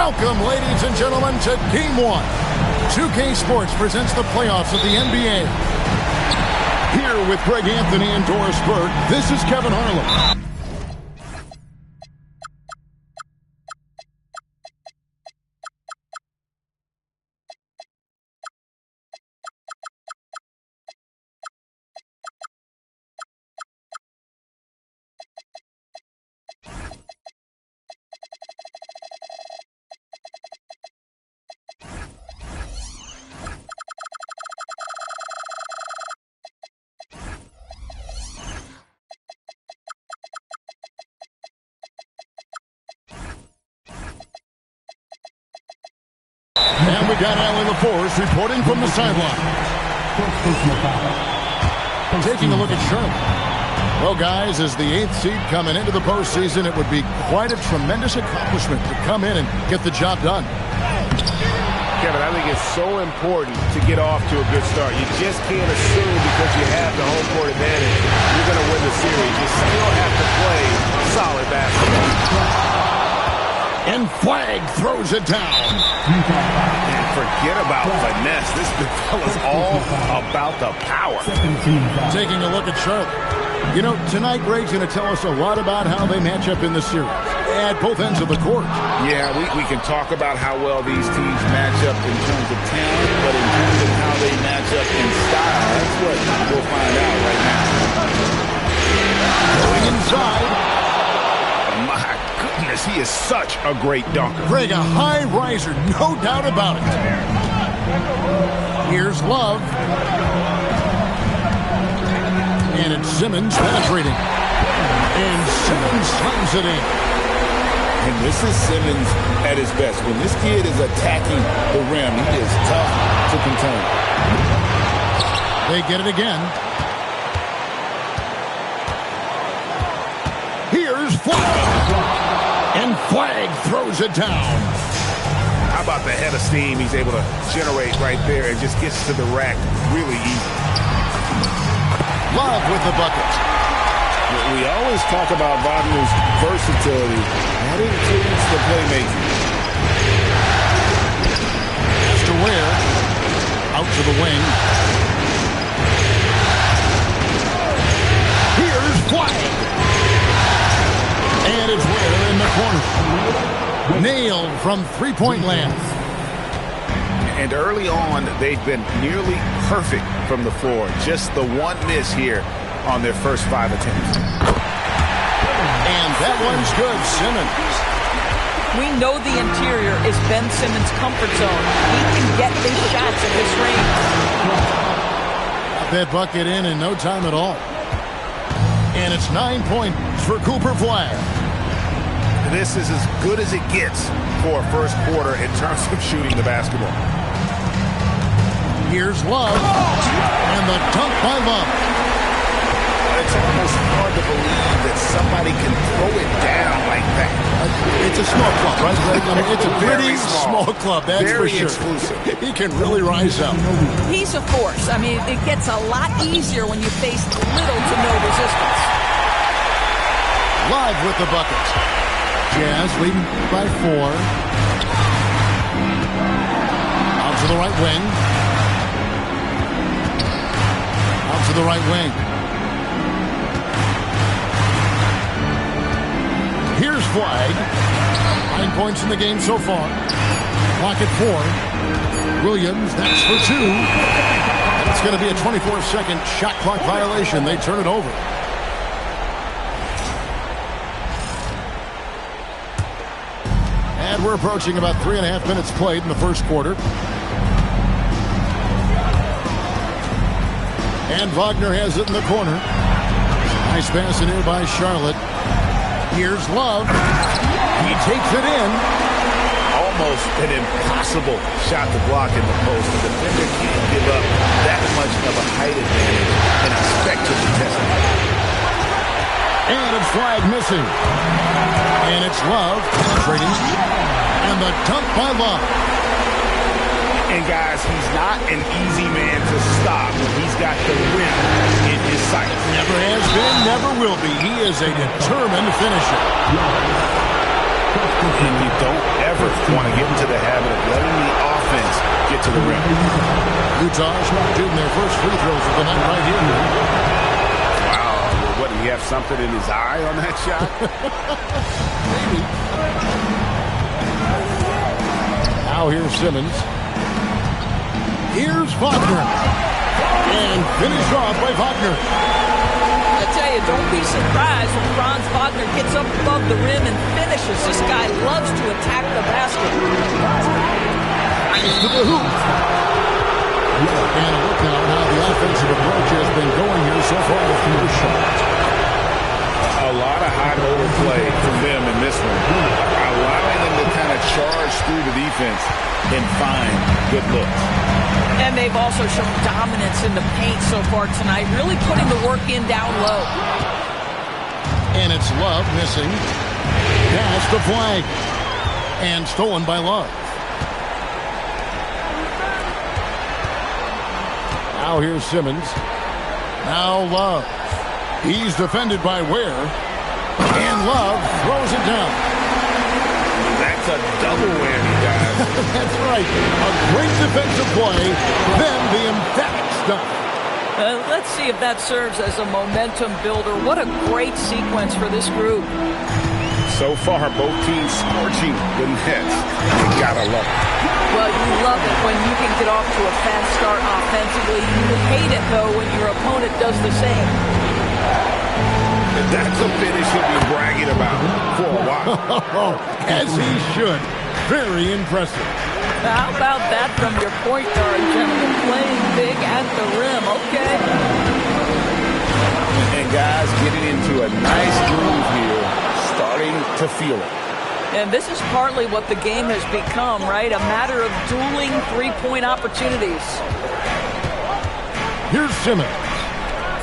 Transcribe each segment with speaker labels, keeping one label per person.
Speaker 1: Welcome, ladies and gentlemen, to Game 1. 2K Sports presents the playoffs of the NBA. Here with Greg Anthony and Doris Burke, this is Kevin Harlan. And we got Allie LaForce reporting from the sideline. Taking a look at Charlotte. Well, guys, as the 8th seed coming into the postseason, it would be quite a tremendous accomplishment to come in and get the job done.
Speaker 2: Kevin, I think it's so important to get off to a good start. You just can't assume because you have the home court advantage you're going to win the series. You still have to play solid basketball.
Speaker 1: And Flag throws it down.
Speaker 2: And forget about finesse. This fella's all about the power.
Speaker 1: Taking a look at Charlotte. You know, tonight Greg's going to tell us a lot about how they match up in the series at both ends of the court.
Speaker 2: Yeah, we can talk about how well these teams match up in terms of talent, but in terms of how they match up in style, that's what we'll find out right now.
Speaker 1: Going inside.
Speaker 2: My goodness, he is such a great dunker.
Speaker 1: Greg, a high riser, no doubt about it. Here's Love. And it's Simmons penetrating. And Simmons slams it in.
Speaker 2: And this is Simmons at his best. When this kid is attacking the rim, he is tough to contain.
Speaker 1: They get it again. Here's Flag. And Flag throws it down.
Speaker 2: How about the head of steam he's able to generate right there and just gets to the rack really easy.
Speaker 1: Love with the bucket.
Speaker 2: We always talk about Wagner's versatility. That includes the playmaking.
Speaker 1: Pass to Ware. Out to the wing. Here's Flag. And it's Ware in the corner. Nailed from three-point land.
Speaker 2: And early on, they've been nearly perfect from the floor. Just the one miss here on their first 5 attempts.
Speaker 1: And that one's good, Simmons.
Speaker 3: We know the interior is Ben Simmons' comfort zone. He can get his shots at this range.
Speaker 1: Got that bucket in no time at all. And it's 9 points for Cooper Flag.
Speaker 2: This is as good as it gets for a first quarter in terms of shooting the basketball.
Speaker 1: Here's Love. And the dunk by Love.
Speaker 2: It's almost hard to believe that somebody can throw it down like that.
Speaker 1: It's a small club, right, Greg? I mean, it's a pretty
Speaker 2: Very
Speaker 1: small club, that's for
Speaker 2: Very
Speaker 1: sure.
Speaker 2: exclusive.
Speaker 1: He can really rise up.
Speaker 3: He's a force. I mean, it gets a lot easier when you face little to no resistance.
Speaker 1: Live with the bucket. Jazz leading by 4. Out to the right wing. Out to the right wing. Here's Flag. 9 points in the game so far. Clock at 4. Williams, that's for 2. And it's going to be a 24-second shot clock violation. They turn it over. And we're approaching about 3.5 minutes played in the first quarter. And Wagner has it in the corner. Nice pass in here by Charlotte. Here's Love. He takes it in.
Speaker 2: Almost an impossible shot to block in the post. The defender can't give up that much of a height advantage and expect to contest it.
Speaker 1: And it's Flag missing. And it's Love penetrating. And the dunk by Love.
Speaker 2: And guys, he's not an easy man to stop. He's got the rim in his sights.
Speaker 1: Never has been, never will be. He is a determined finisher.
Speaker 2: And you don't ever want to get into the habit of letting the offense get to the rim.
Speaker 1: Utah's shooting their first free throws of the night right here.
Speaker 2: Wow. What, did he have something in his eye on that shot?
Speaker 1: Maybe. Now here's Simmons. Here's Wagner. And finished off by Wagner.
Speaker 3: I tell you, don't be surprised when Franz Wagner gets up above the rim and finishes. This guy loves to attack the basket.
Speaker 1: To the hoop. And look now how the offensive approach has been going here so far from the shot.
Speaker 2: A lot of high motor play from them in this one. Allowing them to kind of charge through the defense and find good looks.
Speaker 3: And they've also shown dominance in the paint so far tonight, really putting the work in down low.
Speaker 1: And it's Love missing. Pass to Flag. And stolen by Love. Now here's Simmons. Now Love. He's defended by Ware. And Love throws it down.
Speaker 2: That's a double whammy, guys.
Speaker 1: That's right. A great defensive play, then the emphatic stuff.
Speaker 3: Let's see if that serves as a momentum builder. What a great sequence for this group.
Speaker 2: So far, both teams scorching the nets. You gotta love it.
Speaker 3: Well, you love it when you can get off to a fast start offensively. You hate it, though, when your opponent does the same.
Speaker 2: That's a finish he'll be bragging about for a while.
Speaker 1: As he should. Very impressive.
Speaker 3: How about that from your point guard, gentlemen? Playing big at the rim, okay?
Speaker 2: And guys getting into a nice groove here, starting to feel it.
Speaker 3: And this is partly what the game has become, right? A matter of dueling three-point opportunities.
Speaker 1: Here's Simmons,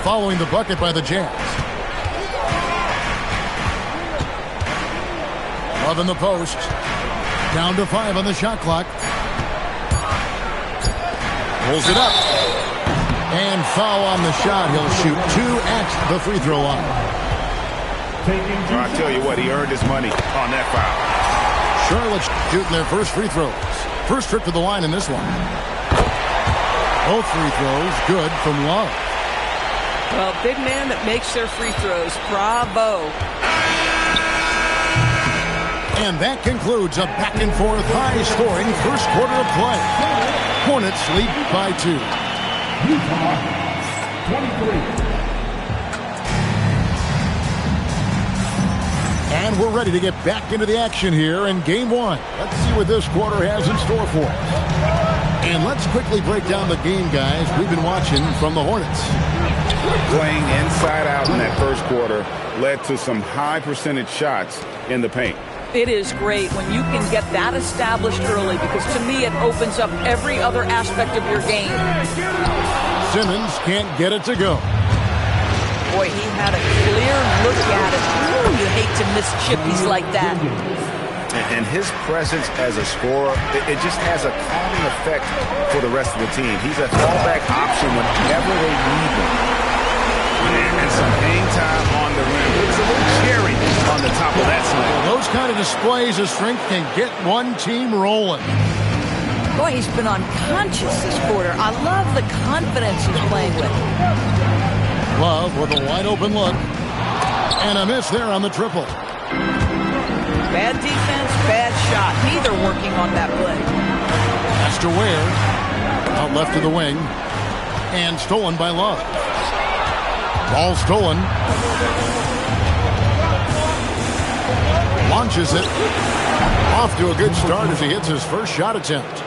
Speaker 1: following the bucket by the Jazz. Love in the post. Down to 5 on the shot clock. Pulls it up. And foul on the shot. He'll shoot 2 at the free throw line.
Speaker 2: I tell you what, he earned his money on that foul.
Speaker 1: Charlotte shooting their first free throws. First trip to the line in this one. Both free throws good from Love.
Speaker 3: Well, big man that makes their free throws. Bravo.
Speaker 1: And that concludes a back-and-forth, high-scoring first quarter of play. Hornets lead by 2.
Speaker 4: Utah, 23.
Speaker 1: And we're ready to get back into the action here in Game 1. Let's see what this quarter has in store for us. And let's quickly break down the game, guys, we've been watching from the Hornets.
Speaker 2: Playing inside out in that first quarter led to some high percentage shots in the paint.
Speaker 3: It is great when you can get that established early because to me it opens up every other aspect of your game.
Speaker 1: Simmons can't get it to go.
Speaker 3: Boy, he had a clear look at it. Ooh, you hate to miss chippies like that.
Speaker 2: And his presence as a scorer, it just has a calming effect for the rest of the team. He's a fallback option whenever they need him. And some hang time on the rim. It's a little cherry on the top of that slam.
Speaker 1: Well, those kind of displays of strength can get one team rolling.
Speaker 3: Boy, he's been unconscious this quarter. I love the confidence he's playing with.
Speaker 1: Love with a wide open look. And a miss there on the triple.
Speaker 3: Bad defense, bad shot. Neither working on that play.
Speaker 1: Pass to Ware. Out left to the wing. And stolen by Love. Ball stolen. Launches it. Off to a good start as he hits his first shot attempt.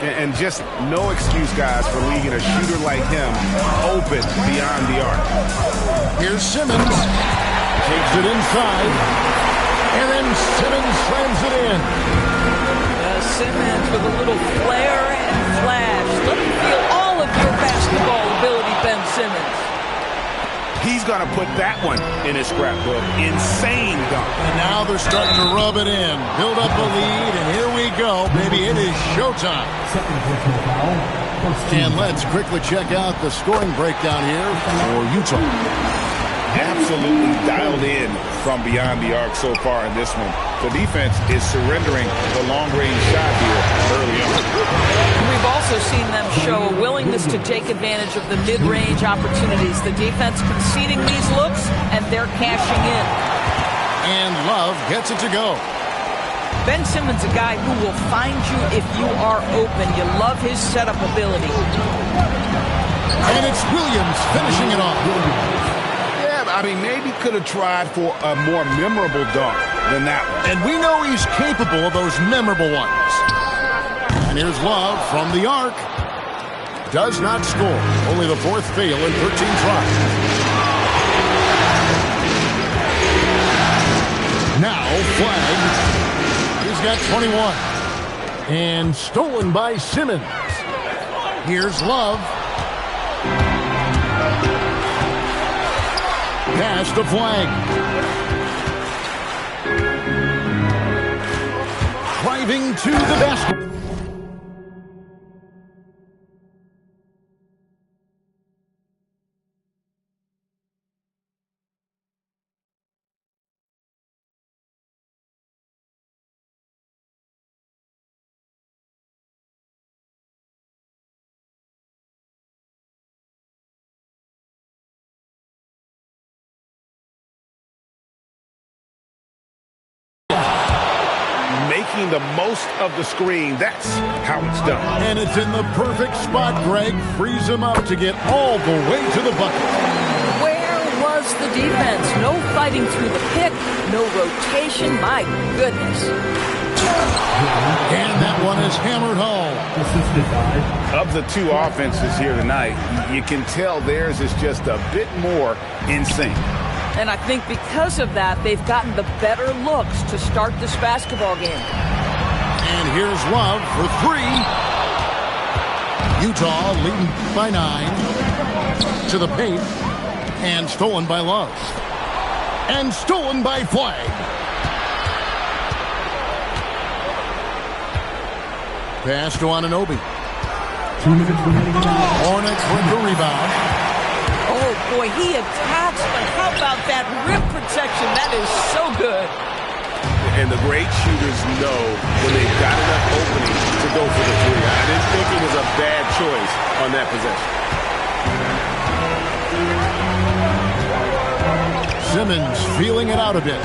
Speaker 2: And just no excuse, guys, for leaving a shooter like him open beyond the arc.
Speaker 1: Here's Simmons. Takes it inside. And then Simmons slams it in.
Speaker 3: Simmons with a little flair and flash. Let me feel all of your basketball ability, Ben Simmons.
Speaker 2: He's going to put that one in his scrapbook. Insane dunk.
Speaker 1: And now they're starting to rub it in. Build up a lead, and here we go, baby. It is showtime. And let's quickly check out the scoring breakdown here for Utah.
Speaker 5: absolutely dialed in from beyond the arc so far in this one. The defense is surrendering the long-range shot here early on.
Speaker 3: We've also seen them show a willingness to take advantage of the mid-range opportunities. The defense conceding these looks, and they're cashing in.
Speaker 1: And Love gets it to go.
Speaker 3: Ben Simmons, a guy who will find you if you are open. You love his setup ability.
Speaker 1: And it's Williams finishing it off.
Speaker 5: Yeah, I mean, maybe could have tried for a more memorable dunk than that one.
Speaker 1: And we know he's capable of those memorable ones. And here's Love from the arc. Does not score. Only the fourth fail in 13 tries. Now flagged. He's got 21. And stolen by Simmons. Here's Love. Pass to flag. Driving to the basket.
Speaker 5: Making the most of the screen. That's how it's done.
Speaker 1: And it's in the perfect spot, Greg. Frees him up to get all the way to the bucket.
Speaker 3: Where was the defense? No fighting through the pick, no rotation. My goodness.
Speaker 1: And that one is hammered home.
Speaker 5: Of the two offenses here tonight, you can tell theirs is just a bit more in sync.
Speaker 3: And I think because of that, they've gotten the better looks to start this basketball game.
Speaker 1: And here's Love for three. Utah leading by 9 to the paint. And stolen by Love. And stolen by Flag. Pass to Anunoby.
Speaker 4: 2 minutes remaining.
Speaker 1: Hornets with the rebound.
Speaker 3: Oh, boy, he attacks, but how about that rim protection? That is so good.
Speaker 2: And the great shooters know when they've got enough opening to go for the three. I didn't think it was a bad choice on that possession.
Speaker 1: Simmons feeling it out a bit.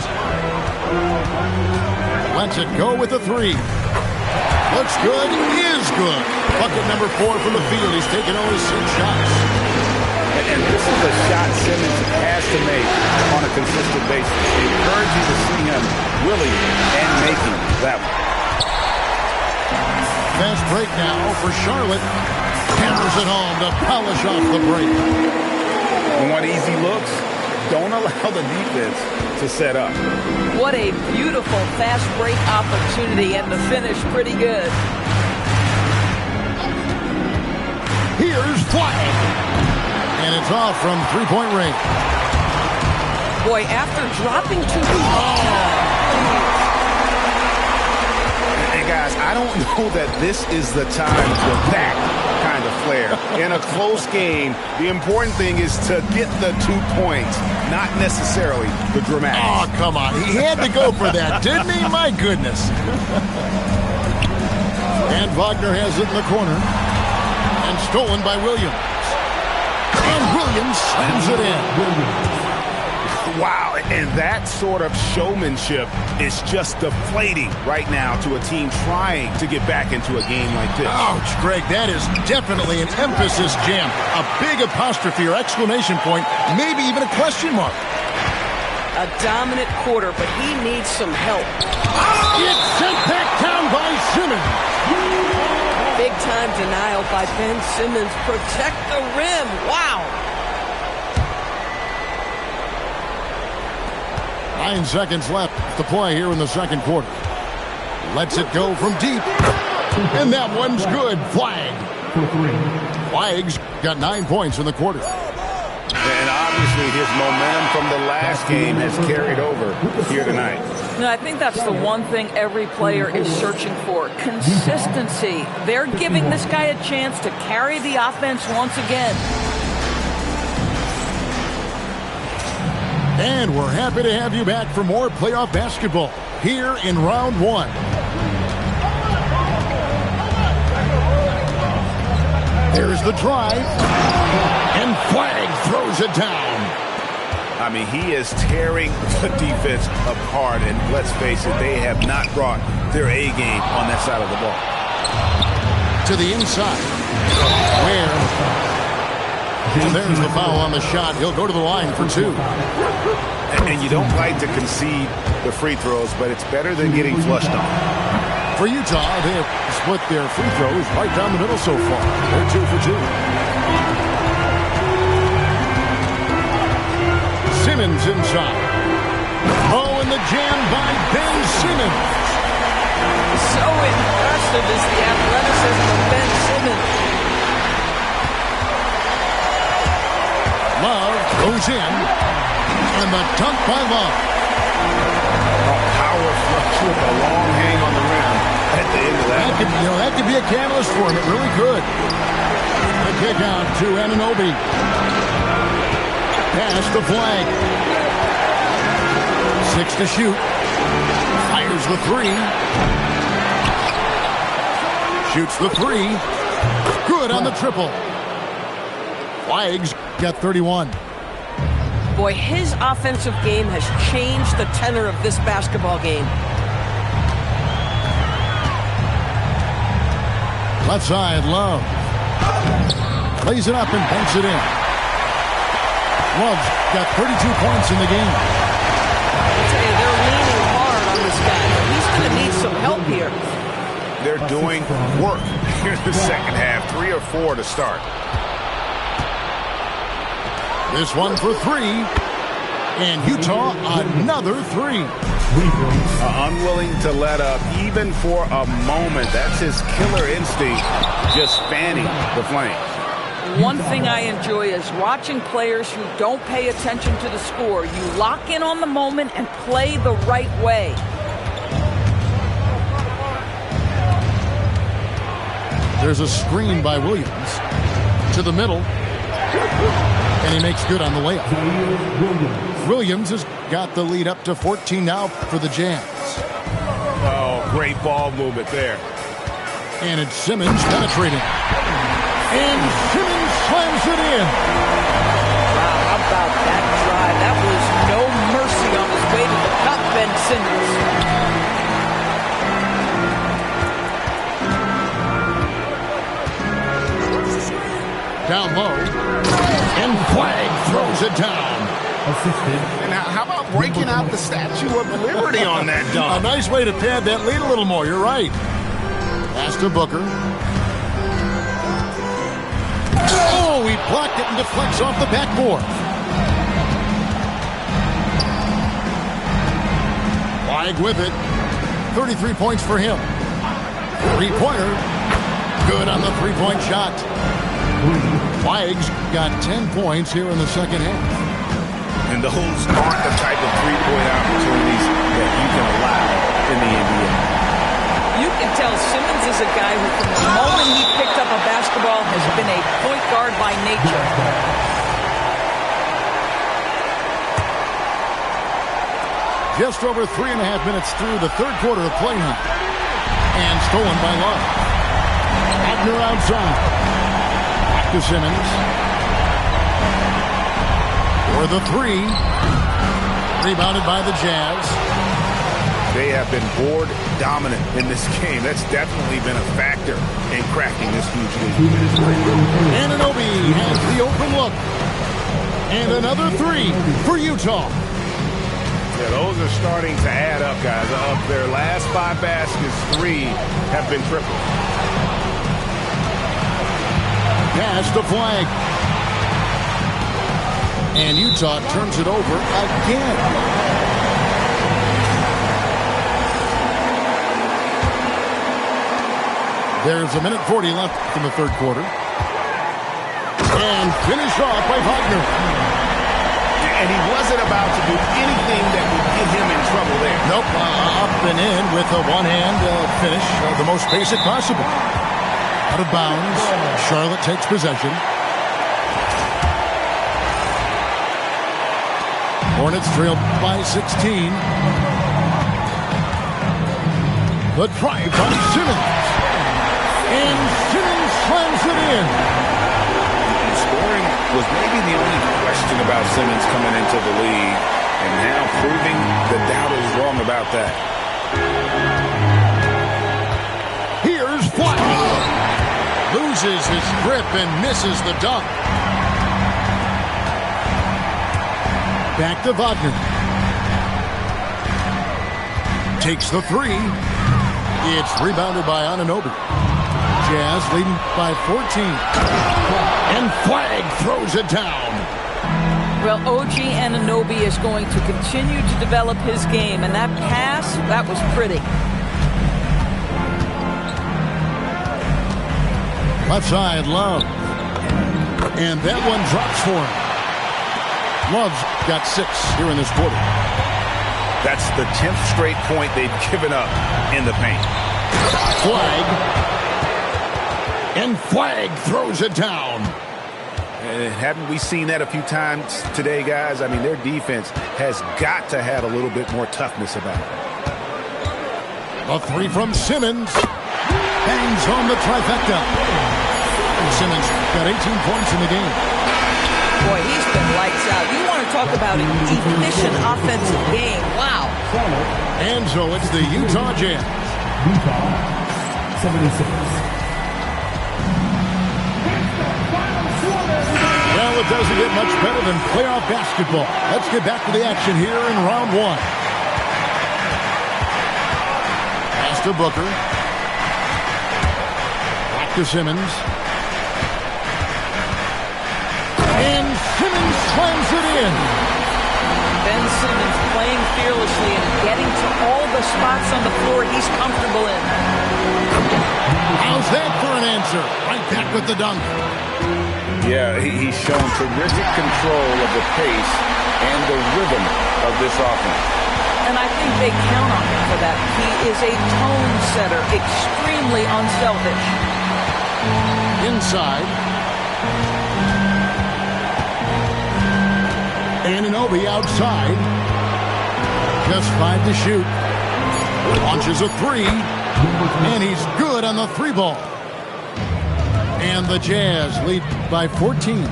Speaker 1: Lets it go with the three. Looks good, is good. Bucket number 4 from the field. He's taken only 6 shots.
Speaker 5: And this is a shot Simmons has to make on a consistent basis. Encouraging to see him willing and making that one.
Speaker 1: Fast break now for Charlotte. Hammers it home to polish off the break.
Speaker 5: You want easy looks? Don't allow the defense to set up.
Speaker 3: What a beautiful fast break opportunity, and the finish pretty good.
Speaker 1: Here's Flag. And it's off from three-point range.
Speaker 3: Boy, after dropping to the
Speaker 5: Hey, guys, I don't know that this is the time for that kind of flair. In a close game, the important thing is to get the 2 points, not necessarily the dramatic.
Speaker 1: Oh, come on. He had to go for that, didn't he? My goodness. And Wagner has it in the corner. And stolen by Williams. And Williams slams it in.
Speaker 5: Wow, and that sort of showmanship is just deflating right now to a team trying to get back into a game like this.
Speaker 1: Ouch, Greg, that is definitely an emphasis jam. A big apostrophe or exclamation point, maybe even a question mark.
Speaker 3: a dominant quarter, but he needs some help.
Speaker 1: It's sent back down by Simmons.
Speaker 3: Big-time denial by Ben Simmons. Protect the rim. Wow.
Speaker 1: 9 seconds left to play here in the second quarter. Lets it go from deep. And that one's good. Flag. Flag's got 9 points in the quarter.
Speaker 5: And obviously his momentum from the last game has carried over here tonight.
Speaker 3: No, I think that's the one thing every player is searching for. Consistency. They're giving this guy a chance to carry the offense once again.
Speaker 1: And we're happy to have you back for more playoff basketball here in round one. There's the drive. And Flagg throws it down.
Speaker 5: I mean, he is tearing the defense apart. And let's face it, they have not brought their A game on that side of the ball.
Speaker 1: To the inside. Where? And there's the foul on the shot. He'll go to the line for two.
Speaker 5: And you don't like to concede the free throws, but it's better than getting flushed on.
Speaker 1: For Utah, they have split their free throws right down the middle so far. They're 2 for 2. Simmons inside. Oh, and the jam by Ben Simmons.
Speaker 3: So impressive is the athleticism of Ben Simmons.
Speaker 1: Love goes in, and the dunk by Love.
Speaker 5: A power flush with a long hang on the rim at the end of that.
Speaker 1: That could be a catalyst for him. It really could. The kick out to Anunoby. Pass to Flagg. 6 to shoot. Fires the three. Shoots the three. Good on the triple. Flagg's got 31.
Speaker 3: Boy, his offensive game has changed the tenor of this basketball game.
Speaker 1: Left side, Love. Lays it up and banks it in. Love's got 32 points in the game.
Speaker 3: I tell you, they're leaning hard on this guy. He's going to need some help here.
Speaker 5: They're doing work here in the second half. 3 or 4 to start.
Speaker 1: This one for 3. And Utah, another 3.
Speaker 5: Unwilling to let up even for a moment. That's his killer instinct, just fanning the flames.
Speaker 3: One thing I enjoy is watching players who don't pay attention to the score. You lock in on the moment and play the right way.
Speaker 1: There's a screen by Williams to the middle. And he makes good on the layup. Williams has got the lead up to 14 now for the Jazz.
Speaker 5: Oh, great ball movement there.
Speaker 1: And it's Simmons penetrating. And Simmons slams it in.
Speaker 3: Wow, how about that drive? That was no mercy on his way to the cup, Ben Simmons.
Speaker 1: Down low. And Flagg throws it down.
Speaker 5: And how about breaking out the Statue of Liberty on that dunk?
Speaker 1: A nice way to pad that lead a little more. You're right. Pass to Booker. Oh, he blocked it and deflects off the backboard. Flagg with it. 33 points for him. Three-pointer. Good on the three-point shot. Flagg's got 10 points here in the second half.
Speaker 5: And those aren't the type of three-point opportunities that you can allow in the NBA.
Speaker 3: You can tell Simmons is a guy who, from the moment he picked up a basketball, has been a point guard by nature.
Speaker 1: Just over 3.5 minutes through the third quarter of play now. And stolen by Love. Wagner outside. Back to Simmons. For the three. Rebounded by the Jazz.
Speaker 5: They have been board dominant in this game. That's definitely been a factor in cracking this huge lead.
Speaker 1: Anunoby has the open look. And another three for Utah.
Speaker 5: Yeah, those are starting to add up, guys. Of their last 5 baskets, 3 have been triples.
Speaker 1: Pass to Flagg. And Utah turns it over again. There's 1:40 left in the third quarter. And finished off by Wagner.
Speaker 5: And he wasn't about to do anything that would get him in trouble there.
Speaker 1: Nope, up and in with a one-hand finish, the most basic possible. Out of bounds, Charlotte takes possession. Hornets trail by 16. The drive by Simmons. And Simmons slams it in.
Speaker 5: Scoring was maybe the only question about Simmons coming into the league, and now proving the doubters wrong about that.
Speaker 1: Here's Flash. Loses his grip and misses the dunk. Back to Wagner. Takes the three. It's rebounded by Anunoby. Jazz leading by 14. And Flagg throws it down.
Speaker 3: Well, OG Anunoby is going to continue to develop his game, and that pass, that was pretty.
Speaker 1: Left side, Love. And that one drops for him. Love's got 6 here in this quarter.
Speaker 5: That's the 10th straight point they've given up in the paint.
Speaker 1: Flagg. And Flagg throws it down.
Speaker 5: Haven't we seen that a few times today, guys? I mean, their defense has got to have a little bit more toughness about it.
Speaker 1: A three from Simmons. Bangs home the trifecta. Simmons got 18 points in the game.
Speaker 3: Boy, he's been lights out. You want to talk about an efficient offensive game. Wow.
Speaker 1: And so it's the Utah Jazz.
Speaker 4: Utah, 76.
Speaker 1: Well, it doesn't get much better than playoff basketball. Let's get back to the action here in round 1. Pass to Booker. Back to Simmons. And Simmons slams it in.
Speaker 3: Ben Simmons playing fearlessly and getting to all the spots on the floor he's comfortable in.
Speaker 1: How's that for an answer? Right back with the dunk.
Speaker 5: Yeah, he's shown terrific control of the pace and the rhythm of this offense.
Speaker 3: And I think they count on him for that. He is a tone setter, extremely unselfish.
Speaker 1: Inside. Anunoby outside. Just 5 to shoot. Launches a 3. And he's good on the 3 ball. And the Jazz lead by 14.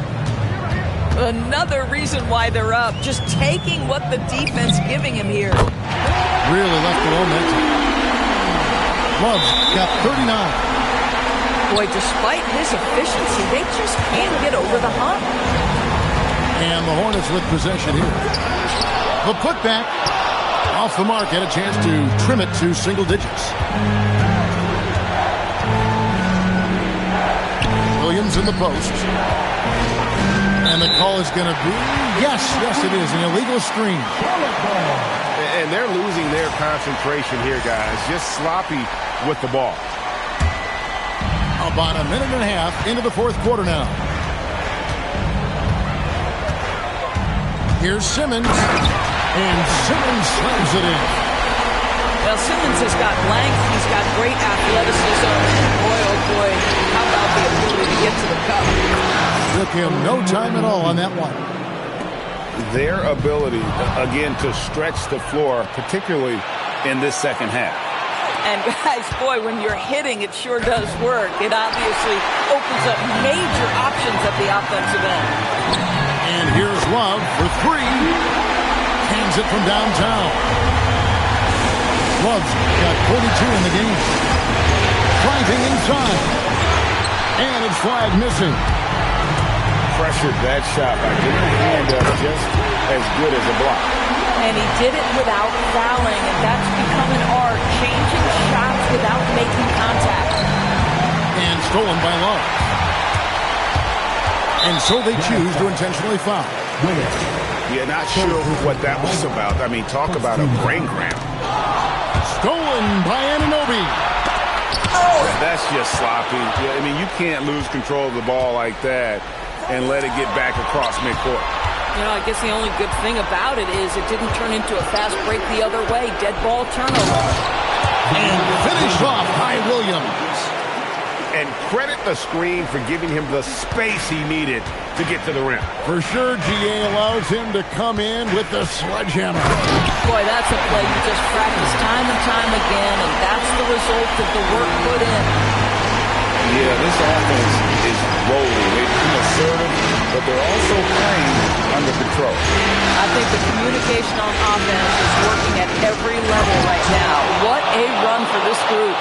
Speaker 3: Another reason why they're up. Just taking what the defense giving him here.
Speaker 1: Really left alone that time. Love's got 39.
Speaker 3: Boy, despite his efficiency, they just can't get over the hump.
Speaker 1: And the Hornets with possession here. The putback off the mark. Had a chance to trim it to single digits. Williams in the post. And the call is going to be, yes, it is, an illegal screen.
Speaker 5: And they're losing their concentration here, guys. Just sloppy with the ball.
Speaker 1: About a minute and a half into the 4th quarter now. Here's Simmons. And Simmons slams it in.
Speaker 3: Well, Simmons has got length. He's got great athleticism. And boy, oh boy, how about the ability to get to the cup?
Speaker 1: Took him no time at all on that one.
Speaker 5: Their ability, again, to stretch the floor, particularly in this second half.
Speaker 3: And guys, boy, when you're hitting, it sure does work. It obviously opens up major options at the offensive end.
Speaker 1: And here's Love for 3. Hands it from downtown. Love's got 42 in the game. Driving inside. And it's Flagg missing.
Speaker 5: Pressured that shot by getting the hand up just as good as a block.
Speaker 3: And he did it without fouling, and that's become an art, changing shots without making contact.
Speaker 1: And stolen by Love. And so they choose to intentionally foul.
Speaker 5: Yeah, not sure what that was about. I mean, talk about a brain cramp.
Speaker 1: Stolen by Anunoby.
Speaker 3: Oh!
Speaker 5: That's just sloppy. Yeah, I mean, you can't lose control of the ball like that and let it get back across midcourt.
Speaker 3: You know, I guess the only good thing about it is it didn't turn into a fast break the other way. Dead ball turnover.
Speaker 1: And finished off by Williams.
Speaker 5: And credit the screen for giving him the space he needed to get to the rim.
Speaker 1: For sure, GA allows him to come in with the sledgehammer.
Speaker 3: Boy, that's a play you just practice time and time again, and that's the result of the work put in.
Speaker 5: Yeah, this offense is rolling. They become assertive, but they're also playing under control.
Speaker 3: I think the communication on offense is working at every level right now. What a run for this group.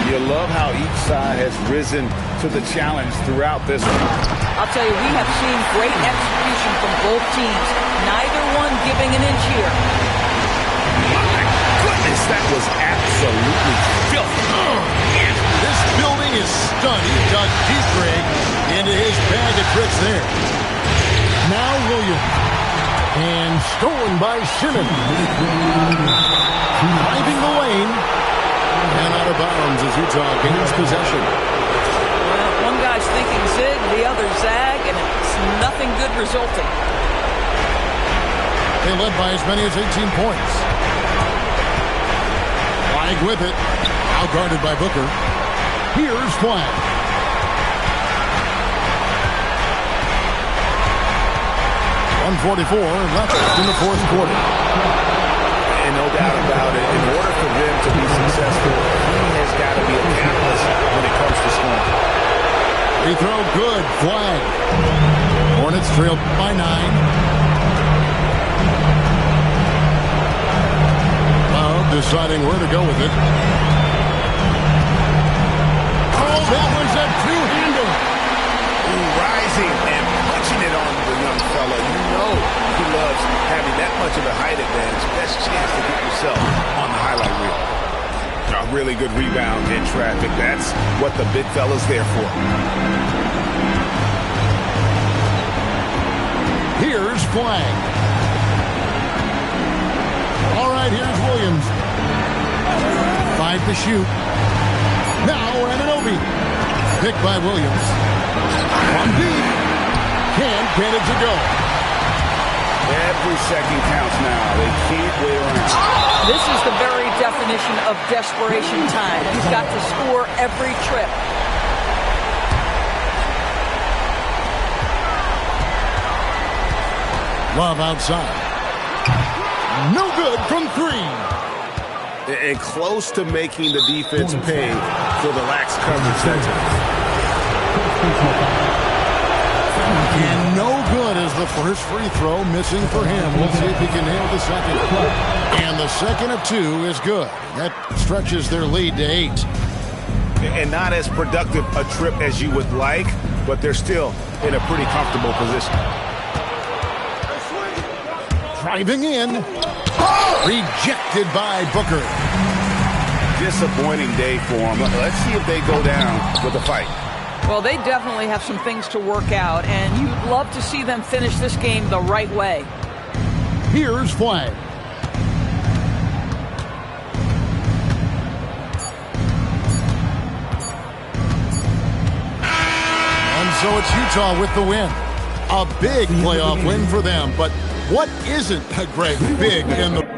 Speaker 5: You love how each side has risen to the challenge throughout this one.
Speaker 3: I'll tell you, we have seen great execution from both teams. Neither one giving an inch here.
Speaker 5: My goodness, that was absolutely filthy.
Speaker 1: This building is stunned. He dug deep, Greg, into his bag of tricks there. Now Williams. And stolen by Simmons. Driving the lane. And out of bounds as Utah gains possession.
Speaker 3: Well, one guy's thinking zig, the other zag, and it's nothing good resulting.
Speaker 1: They led by as many as 18 points. Flag with it. Out guarded by Booker. Here's Flag. .144 left in the fourth quarter.
Speaker 5: And no doubt about it, in order for them to be successful, he has got to be a catalyst when it comes to scoring.
Speaker 1: Free throw good. Flag. Hornets trailed by 9. Now deciding where to go with it. Oh, that was a two-hander.
Speaker 5: Rising and punching it on the young fella. You know he loves having that much of a height advantage. Best chance to get yourself on the highlight reel. A really good rebound in traffic. That's what the big fella's there for.
Speaker 1: Here's Flag. All right, here's Williams. 5 to shoot. Now Anunoby. Picked by Williams. From deep. Can't get it to go.
Speaker 5: Every second counts now. They can't wait around.
Speaker 3: This is the very definition of desperation time. He's got to score every trip.
Speaker 1: Love outside. No good from 3.
Speaker 5: And close to making the defense pay for the lax coverage that time.
Speaker 1: And no good as the first free throw missing for him. We'll see if he can nail the second. And the second of 2 is good. That stretches their lead to 8.
Speaker 5: And not as productive a trip as you would like, but they're still in a pretty comfortable position.
Speaker 1: Driving in. Rejected by Booker.
Speaker 5: Disappointing day for them. Let's see if they go down with a fight.
Speaker 3: Well, they definitely have some things to work out, and you'd love to see them finish this game the right way.
Speaker 1: Here's Flag. And so it's Utah with the win. A big playoff win for them, but what isn't a great big in the